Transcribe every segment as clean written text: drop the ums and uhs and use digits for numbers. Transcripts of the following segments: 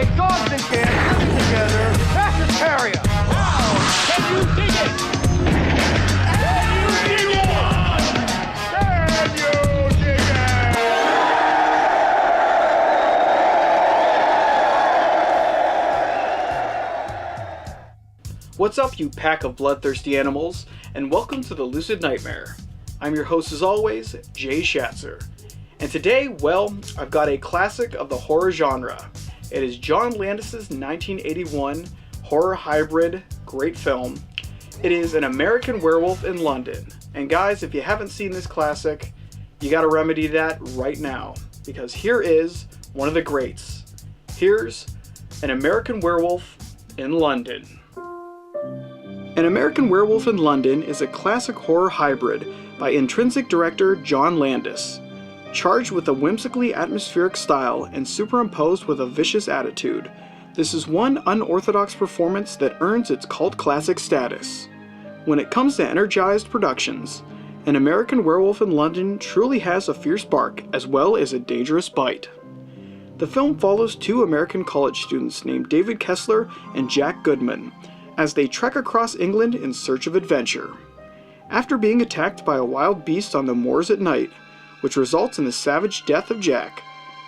why dogs and cats living together has hysteria. Wow! Can you dig it? Can you dig it? Can you dig it? What's up, you pack of bloodthirsty animals, and welcome to the Lucid Nightmare. I'm your host as always, Jay Schatzer. And today, well, I've got a classic of the horror genre. It is John Landis' 1981 horror hybrid great film. It is An American Werewolf in London. And guys, if you haven't seen this classic, you gotta remedy that right now. Because here is one of the greats. Here's An American Werewolf in London. An American Werewolf in London is a classic horror hybrid by intrinsic director John Landis. Charged with a whimsically atmospheric style and superimposed with a vicious attitude, this is one unorthodox performance that earns its cult classic status. When it comes to energized productions, An American Werewolf in London truly has a fierce bark as well as a dangerous bite. The film follows two American college students named David Kessler and Jack Goodman as they trek across England in search of adventure. After being attacked by a wild beast on the moors at night, which results in the savage death of Jack,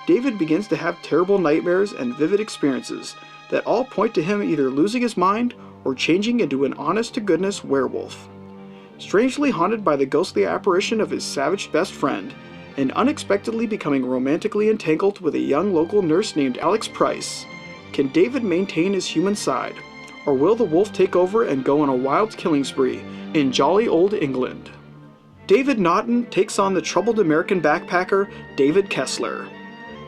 David begins to have terrible nightmares and vivid experiences that all point to him either losing his mind or changing into an honest-to-goodness werewolf. Strangely haunted by the ghostly apparition of his savage best friend, and unexpectedly becoming romantically entangled with a young local nurse named Alex Price, can David maintain his human side, or will the wolf take over and go on a wild killing spree in jolly old England? David Naughton takes on the troubled American backpacker David Kessler.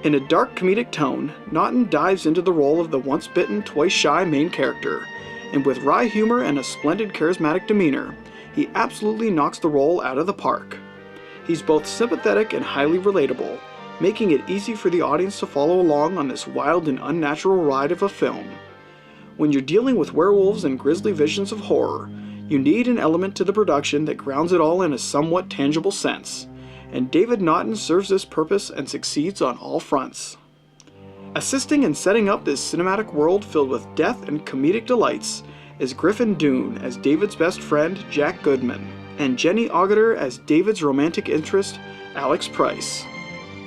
In a dark comedic tone, Naughton dives into the role of the once-bitten, twice-shy main character, and with wry humor and a splendid charismatic demeanor, he absolutely knocks the role out of the park. He's both sympathetic and highly relatable, making it easy for the audience to follow along on this wild and unnatural ride of a film. When you're dealing with werewolves and grisly visions of horror, you need an element to the production that grounds it all in a somewhat tangible sense, and David Naughton serves this purpose and succeeds on all fronts. Assisting in setting up this cinematic world filled with death and comedic delights is Griffin Dunne as David's best friend Jack Goodman, and Jenny Agutter as David's romantic interest Alex Price.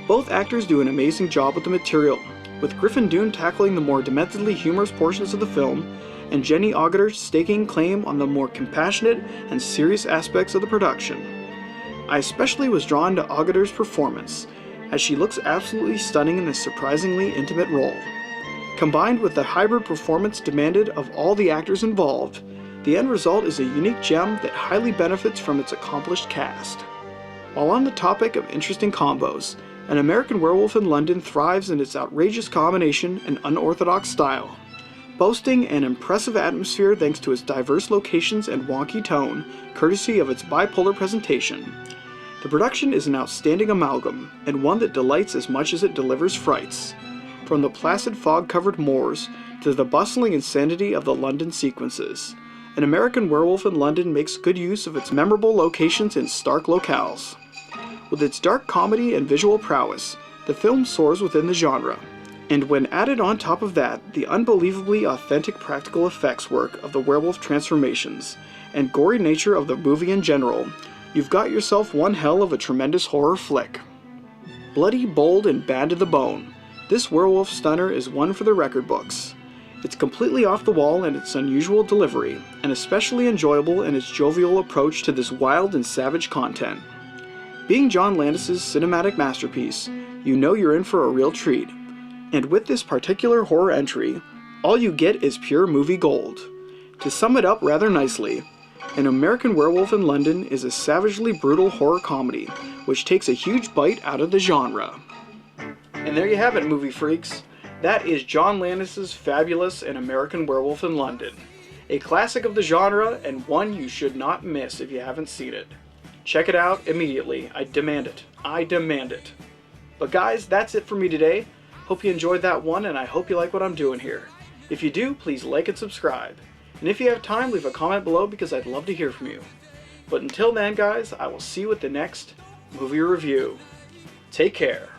Both actors do an amazing job with the material, with Griffin Dunne tackling the more dementedly humorous portions of the film, and Jenny Agutter staking claim on the more compassionate and serious aspects of the production. I especially was drawn to Agutter's performance, as she looks absolutely stunning in this surprisingly intimate role. Combined with the hybrid performance demanded of all the actors involved, the end result is a unique gem that highly benefits from its accomplished cast. While on the topic of interesting combos, An American Werewolf in London thrives in its outrageous combination and unorthodox style. Boasting an impressive atmosphere thanks to its diverse locations and wonky tone, courtesy of its bipolar presentation. The production is an outstanding amalgam, and one that delights as much as it delivers frights. From the placid fog-covered moors to the bustling insanity of the London sequences, An American Werewolf in London makes good use of its memorable locations and stark locales. With its dark comedy and visual prowess, the film soars within the genre. And when added on top of that, the unbelievably authentic practical effects work of the werewolf transformations, and gory nature of the movie in general, you've got yourself one hell of a tremendous horror flick. Bloody, bold, and bad to the bone, this werewolf stunner is one for the record books. It's completely off the wall in its unusual delivery, and especially enjoyable in its jovial approach to this wild and savage content. Being John Landis' cinematic masterpiece, you know you're in for a real treat. And with this particular horror entry, all you get is pure movie gold. To sum it up rather nicely, An American Werewolf in London is a savagely brutal horror comedy, which takes a huge bite out of the genre. And there you have it, movie freaks. That is John Landis' fabulous An American Werewolf in London. A classic of the genre, and one you should not miss if you haven't seen it. Check it out immediately. I demand it. I demand it. But guys, that's it for me today. Hope you enjoyed that one, and I hope you like what I'm doing here. If you do, please like and subscribe. And if you have time, leave a comment below because I'd love to hear from you. But until then, guys, I will see you at the next movie review. Take care.